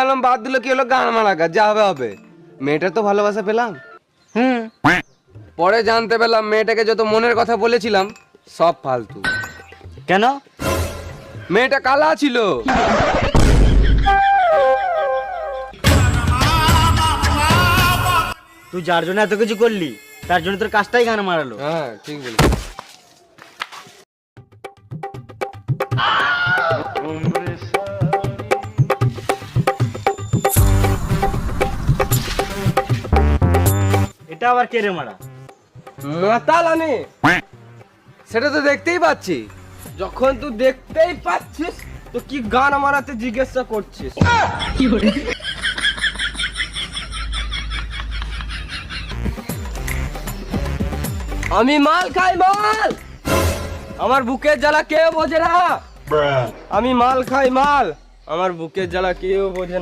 ভাবলাম বাদ দিল কি হলো, গান মারা গাছ, যা হবে হবে। মেয়েটার তো ভালোবাসা পেলাম। পরে জানতে পেলাম মেয়েটাকে যত মনের কথা বলেছিলাম সব ফালতু। কেন? মেয়েটা কালা ছিল। তুই যার জন্য এত কিছু করলি তার জন্য তোর কাজটাই গান মারালো। হ্যাঁ ঠিক বলেছিস। এটা আবার কে রে মারা? মাতাল আনে, সেটা তো দেখতেই পাচ্ছি। যখন তুই দেখতেই পাচ্ছিস তো কি গান মারাতে জিজ্ঞাসা করছিস? আমি মাল খাই মাল, আমার বুকের জ্বালা কেউ বোঝে না। আমি মাল খাই মাল, আমার বুকের জ্বালা কেউ বোঝে না।